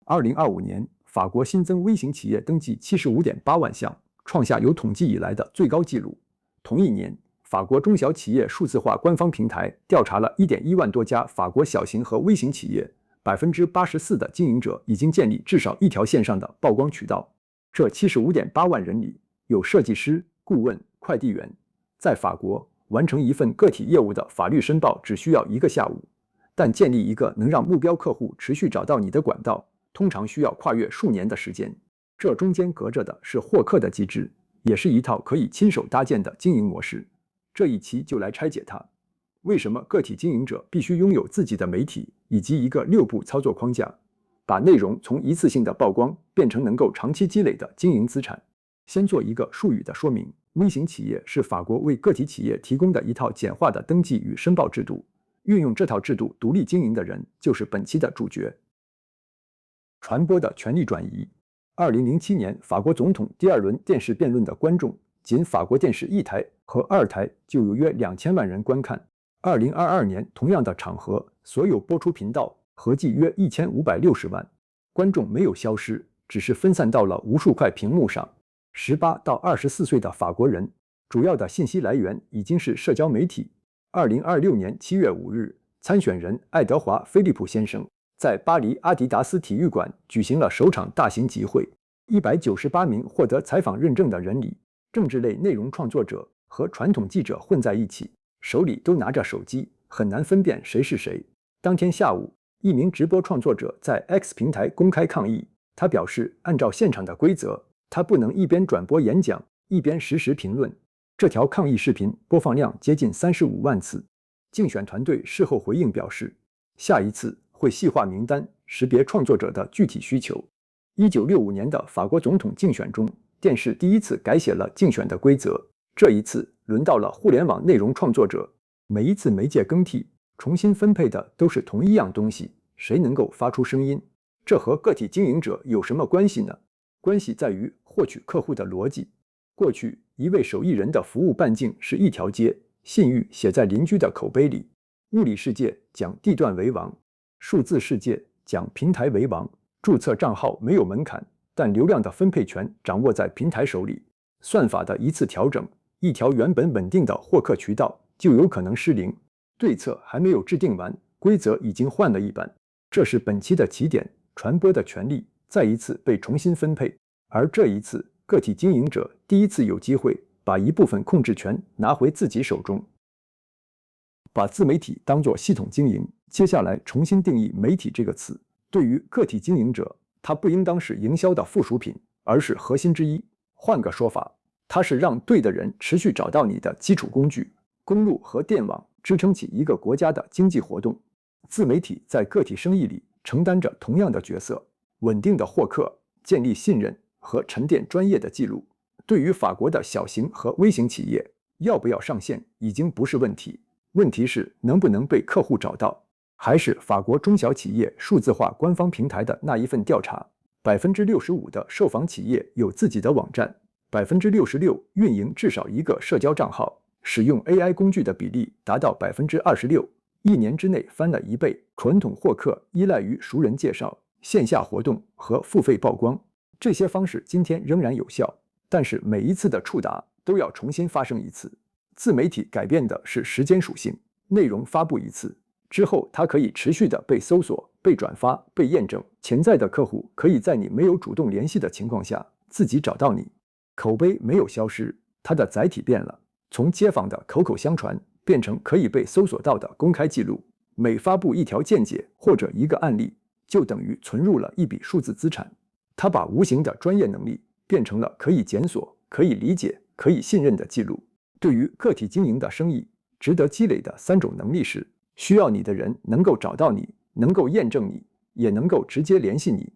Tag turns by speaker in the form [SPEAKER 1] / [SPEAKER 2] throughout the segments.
[SPEAKER 1] 2025年，法国新增微型企业登记75.8万项，创下有统计以来的最高纪录。同一年，法国中小企业数字化官方平台调查了1.1万多家法国小型和微型企业，84%的经营者已经建立至少一条线上的曝光渠道。这75.8万人里，有设计师、顾问、快递员。在法国，完成一份个体业务的法律申报只需要1个下午，但建立一个能让目标客户持续找到你的管道，通常需要跨越数年的时间。这中间隔着的是获客的机制，也是一套可以亲手搭建的经营模式。这一期就来拆解它。为什么个体经营者必须拥有自己的媒体以及一个6步操作框架，把内容从一次性的曝光变成能够长期积累的经营资产？先做一个术语的说明。微型企业是法国为个体企业提供的一套简化的登记与申报制度。运用这套制度独立经营的人就是本期的主角。传播的权力转移。2007年法国总统第2轮电视辩论的观众，仅法国电视1台和2台就有约2000万人观看。2022年同样的场合，所有播出频道合计约1560万。观众没有消失，只是分散到了无数块屏幕上。18到24岁的法国人，主要的信息来源已经是社交媒体。2026年7月5日，参选人爱德华·菲利普先生在巴黎阿迪达斯体育馆举行了首场大型集会。198名获得采访认证的人里，政治类内容创作者和传统记者混在一起，手里都拿着手机，很难分辨谁是谁。当天下午，一名直播创作者在 X 平台公开抗议，他表示，按照现场的规则，他不能一边转播演讲，一边实时评论。这条抗议视频播放量接近35万次。竞选团队事后回应表示，下一次会细化名单，识别创作者的具体需求。1965年的法国总统竞选中，电视第一次改写了竞选的规则。这一次轮到了互联网内容创作者。每一次媒介更替，重新分配的都是同一样东西，谁能够发出声音？这和个体经营者有什么关系呢？关系在于获取客户的逻辑。过去，一位手艺人的服务半径是一条街，信誉写在邻居的口碑里。物理世界讲地段为王，数字世界讲平台为王。注册账号没有门槛，但流量的分配权掌握在平台手里。算法的一次调整，一条原本稳定的获客渠道就有可能失灵。对策还没有制定完，规则已经换了一版。这是本期的起点，传播的权利再一次被重新分配。而这一次，个体经营者第一次有机会把一部分控制权拿回自己手中。把自媒体当作系统经营，接下来重新定义媒体这个词。对于个体经营者，它不应当是营销的附属品，而是核心之一。换个说法，它是让对的人持续找到你的基础工具。公路和电网支撑起一个国家的经济活动，自媒体在个体生意里承担着同样的角色，稳定的获客、建立信任和沉淀专业的记录。对于法国的小型和微型企业，要不要上线已经不是问题，问题是能不能被客户找到。还是法国中小企业数字化官方平台的那一份调查，65%的受访企业有自己的网站，66%运营至少一个社交账号，使用 AI 工具的比例达到26%，一年之内翻了1倍。传统获客依赖于熟人介绍、线下活动和付费曝光，这些方式今天仍然有效，但是每一次的触达都要重新发生一次。自媒体改变的是时间属性，内容发布一次之后，它可以持续的被搜索、被转发、被验证。潜在的客户可以在你没有主动联系的情况下自己找到你。口碑没有消失，它的载体变了，从街坊的口口相传变成可以被搜索到的公开记录。每发布一条见解或者一个案例，就等于存入了一笔数字资产。它把无形的专业能力变成了可以检索、可以理解、可以信任的记录。对于个体经营的生意，值得积累的3种能力是：需要你的人能够找到你，能够验证你，也能够直接联系你。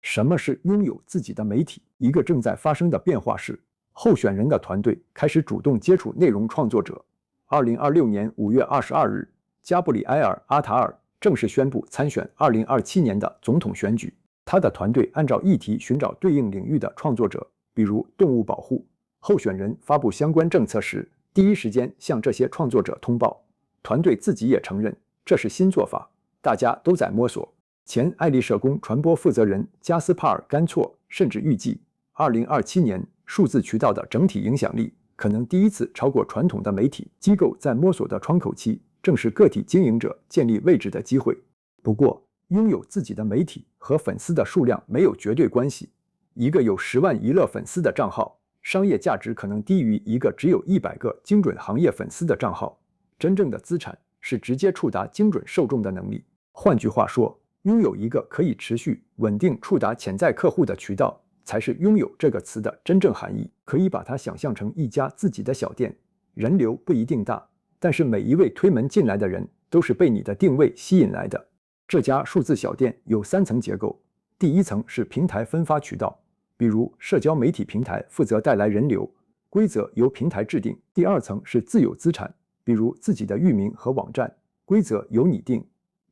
[SPEAKER 1] 什么是拥有自己的媒体？一个正在发生的变化是，候选人的团队开始主动接触内容创作者。2026年5月22日，加布里埃尔·阿塔尔正式宣布参选2027年的总统选举。他的团队按照议题寻找对应领域的创作者，比如动物保护。候选人发布相关政策时，第一时间向这些创作者通报。团队自己也承认，这是新做法，大家都在摸索。前爱立社工传播负责人加斯帕尔·甘措甚至预计，2027年数字渠道的整体影响力可能第一次超过传统的媒体机构。在摸索的窗口期，正是个体经营者建立位置的机会。不过，拥有自己的媒体和粉丝的数量没有绝对关系。一个有10万娱乐粉丝的账号，商业价值可能低于一个只有100个精准行业粉丝的账号。真正的资产是直接触达精准受众的能力。换句话说，拥有一个可以持续稳定触达潜在客户的渠道，才是拥有这个词的真正含义。可以把它想象成一家自己的小店，人流不一定大，但是每一位推门进来的人都是被你的定位吸引来的。这家数字小店有3层结构，第一层是平台分发渠道，比如社交媒体平台负责带来人流，规则由平台制定。第2层是自有资产，比如自己的域名和网站，规则由你定。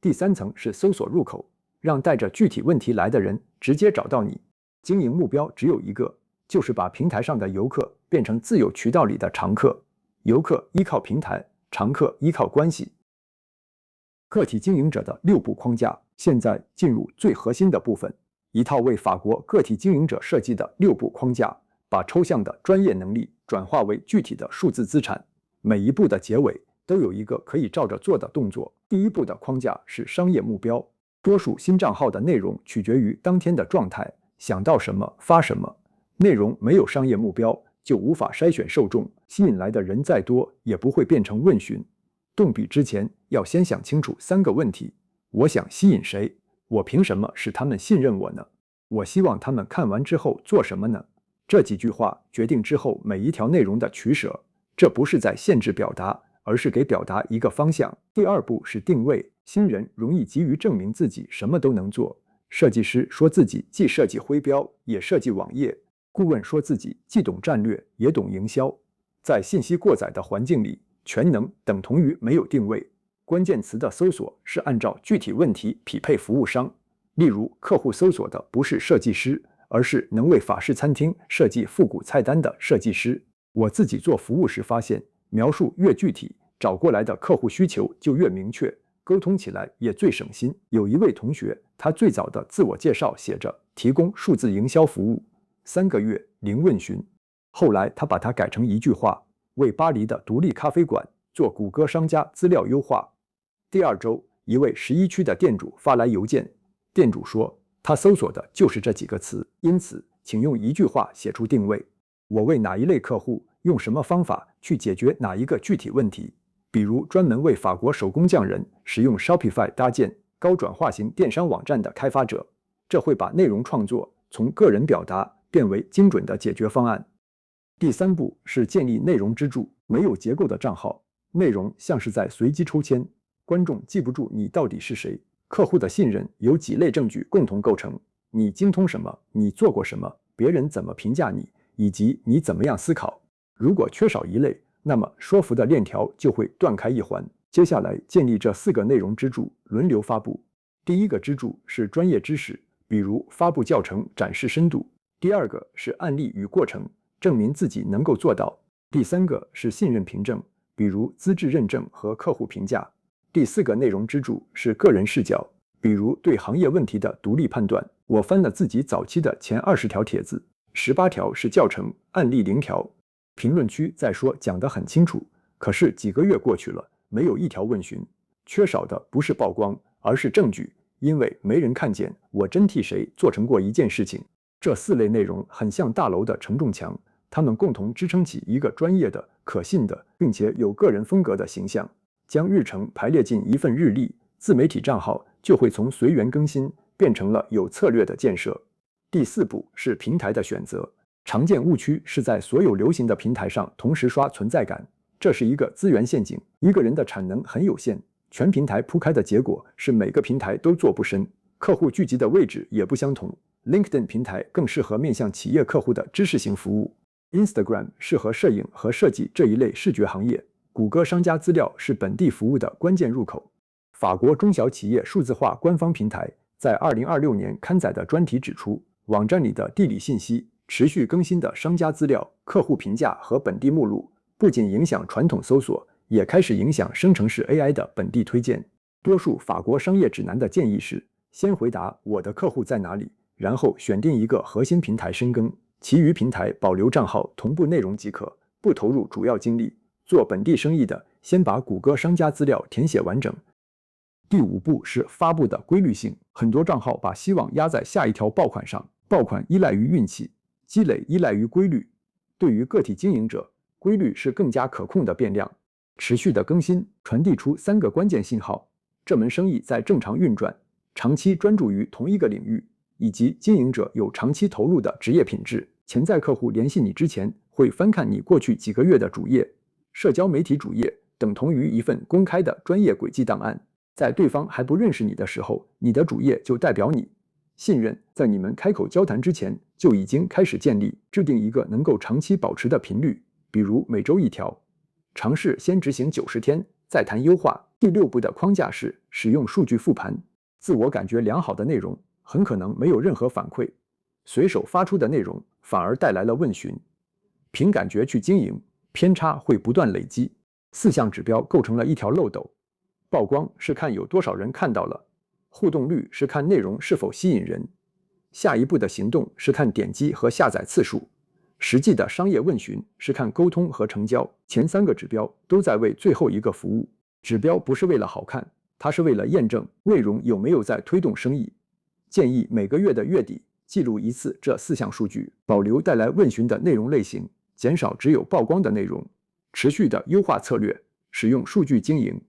[SPEAKER 1] 第3层是搜索入口，让带着具体问题来的人直接找到你。经营目标只有一个，就是把平台上的游客变成自有渠道里的常客。游客依靠平台，常客依靠关系。个体经营者的6步框架，现在进入最核心的部分。一套为法国个体经营者设计的6步框架，把抽象的专业能力转化为具体的数字资产。每一步的结尾都有一个可以照着做的动作。第1步的框架是商业目标，多数新账号的内容取决于当天的状态，想到什么发什么。内容没有商业目标，就无法筛选受众，吸引来的人再多也不会变成问询。动笔之前要先想清楚3个问题：我想吸引谁？我凭什么使他们信任我呢？我希望他们看完之后做什么呢？这几句话决定之后每一条内容的取舍。这不是在限制表达，而是给表达一个方向。第2步是定位，新人容易急于证明自己什么都能做。设计师说自己既设计徽标，也设计网页；顾问说自己既懂战略，也懂营销。在信息过载的环境里，全能等同于没有定位。关键词的搜索是按照具体问题匹配服务商。例如，客户搜索的不是设计师，而是能为法式餐厅设计复古菜单的设计师。我自己做服务时发现，描述越具体，找过来的客户需求就越明确，沟通起来也最省心。有一位同学，他最早的自我介绍写着提供数字营销服务，3个月零问询。后来他把它改成一句话：为巴黎的独立咖啡馆做谷歌商家资料优化。第2周，一位11区的店主发来邮件，店主说他搜索的就是这几个词，因此请用一句话写出定位。我为哪一类客户用什么方法去解决哪一个具体问题？比如专门为法国手工匠人使用 Shopify 搭建高转化型电商网站的开发者，这会把内容创作从个人表达变为精准的解决方案。第3步是建立内容支柱，没有结构的账号，内容像是在随机抽签，观众记不住你到底是谁。客户的信任由几类证据共同构成：你精通什么，你做过什么，别人怎么评价你，以及你怎么样思考。如果缺少一类，那么说服的链条就会断开一环。接下来建立这4个内容支柱，轮流发布。第1个支柱是专业知识，比如发布教程展示深度；第2个是案例与过程，证明自己能够做到；第3个是信任凭证，比如资质认证和客户评价；第4个内容支柱是个人视角，比如对行业问题的独立判断。我翻了自己早期的前20条帖子，18条是教程，案例0条。评论区在说讲得很清楚，可是几个月过去了，没有1条问询。缺少的不是曝光，而是证据，因为没人看见我真替谁做成过一件事情。这4类内容很像大楼的承重墙，它们共同支撑起一个专业的、可信的，并且有个人风格的形象。将日程排列进一份日历，自媒体账号就会从随缘更新变成了有策略的建设。第4步是平台的选择。常见误区是在所有流行的平台上同时刷存在感，这是一个资源陷阱。一个人的产能很有限，全平台铺开的结果是每个平台都做不深，客户聚集的位置也不相同。LinkedIn 平台更适合面向企业客户的知识型服务， Instagram 适合摄影和设计这一类视觉行业，谷歌商家资料是本地服务的关键入口。法国中小企业数字化官方平台在2026年刊载的专题指出，网站里的地理信息、持续更新的商家资料、客户评价和本地目录，不仅影响传统搜索，也开始影响生成式 AI 的本地推荐。多数法国商业指南的建议是，先回答我的客户在哪里，然后选定一个核心平台深耕，其余平台保留账号同步内容即可，不投入主要精力。做本地生意的，先把谷歌商家资料填写完整。第5步是发布的规律性，很多账号把希望压在下一条爆款上，爆款依赖于运气，积累依赖于规律。对于个体经营者，规律是更加可控的变量。持续的更新传递出3个关键信号：这门生意在正常运转，长期专注于同一个领域，以及经营者有长期投入的职业品质。潜在客户联系你之前，会翻看你过去几个月的主页。社交媒体主页等同于一份公开的专业轨迹档案，在对方还不认识你的时候，你的主页就代表你。信任在你们开口交谈之前就已经开始建立，制定一个能够长期保持的频率，比如每周1条。尝试先执行90天，再谈优化。第6步的框架是使用数据复盘。自我感觉良好的内容很可能没有任何反馈，随手发出的内容反而带来了问询。凭感觉去经营，偏差会不断累积。4项指标构成了一条漏斗。曝光是看有多少人看到了，互动率是看内容是否吸引人，下一步的行动是看点击和下载次数，实际的商业问询是看沟通和成交。前3个指标都在为最后一个服务。指标不是为了好看，它是为了验证内容有没有在推动生意。建议每个月的月底记录一次这4项数据，保留带来问询的内容类型，减少只有曝光的内容。持续的优化策略，使用数据经营。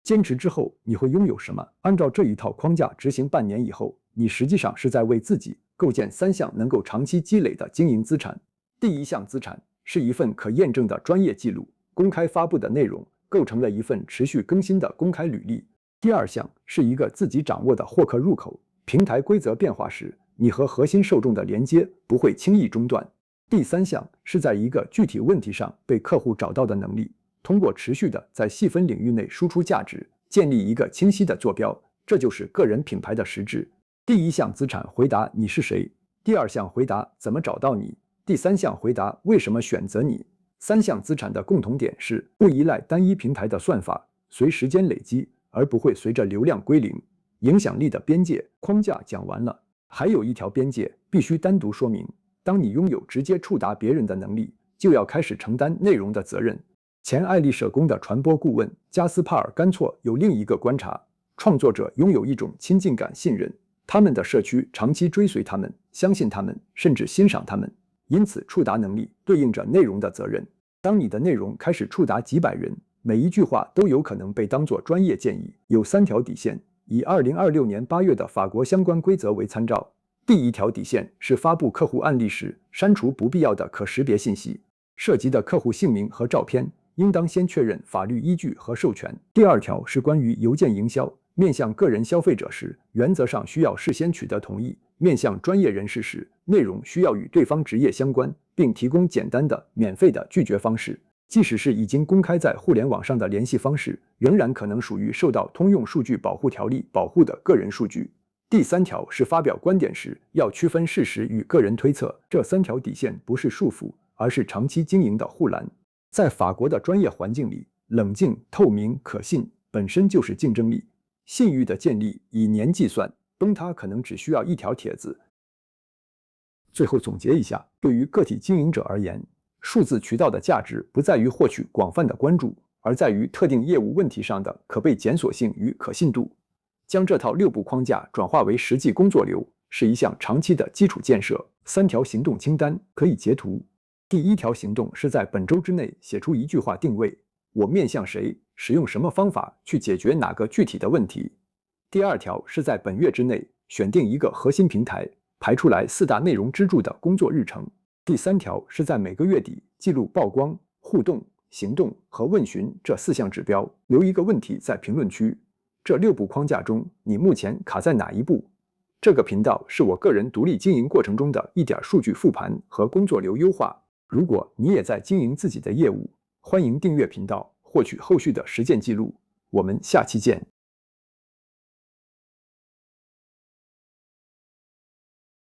[SPEAKER 1] 坚持之后你会拥有什么？按照这一套框架执行半年以后，你实际上是在为自己构建3项能够长期积累的经营资产。第1项资产是一份可验证的专业记录，公开发布的内容构成了一份持续更新的公开履历。第2项是一个自己掌握的获客入口，平台规则变化时，你和核心受众的连接不会轻易中断。第3项是在一个具体问题上被客户找到的能力，通过持续的在细分领域内输出价值，建立一个清晰的坐标，这就是个人品牌的实质。第1项资产回答你是谁，第2项回答怎么找到你，第3项回答为什么选择你。3项资产的共同点是不依赖单一平台的算法，随时间累积，而不会随着流量归零。影响力的边界框架讲完了，还有一条边界必须单独说明：当你拥有直接触达别人的能力，就要开始承担内容的责任。前爱丽舍宫的传播顾问加斯帕尔·甘措有另一个观察：创作者拥有一种亲近感、信任，他们的社区长期追随他们，相信他们，甚至欣赏他们。因此，触达能力对应着内容的责任。当你的内容开始触达几百人，每一句话都有可能被当作专业建议。有3条底线，以2026年8月的法国相关规则为参照。第1条底线是发布客户案例时，删除不必要的可识别信息，涉及的客户姓名和照片应当先确认法律依据和授权。第2条是关于邮件营销，面向个人消费者时，原则上需要事先取得同意；面向专业人士时，内容需要与对方职业相关，并提供简单的、免费的拒绝方式。即使是已经公开在互联网上的联系方式，仍然可能属于受到通用数据保护条例保护的个人数据。第3条是发表观点时要区分事实与个人推测。这3条底线不是束缚，而是长期经营的护栏。在法国的专业环境里，冷静、透明、可信本身就是竞争力。信誉的建立以年计算，崩塌可能只需要1条帖子。最后总结一下，对于个体经营者而言，数字渠道的价值不在于获取广泛的关注，而在于特定业务问题上的可被检索性与可信度。将这套6步框架转化为实际工作流，是一项长期的基础建设。3条行动清单可以截图。第1条行动是在本周之内写出1句话定位：我面向谁，使用什么方法去解决哪个具体的问题。第2条是在本月之内选定一个核心平台，排出来4大内容支柱的工作日程。第3条是在每个月底记录曝光、互动、行动和问询这4项指标，留一个问题在评论区。这6步框架中，你目前卡在哪一步？这个频道是我个人独立经营过程中的一点数据复盘和工作流优化。如果你也在经营自己的业务，欢迎订阅频道，获取后续的实践记录。我们下期见。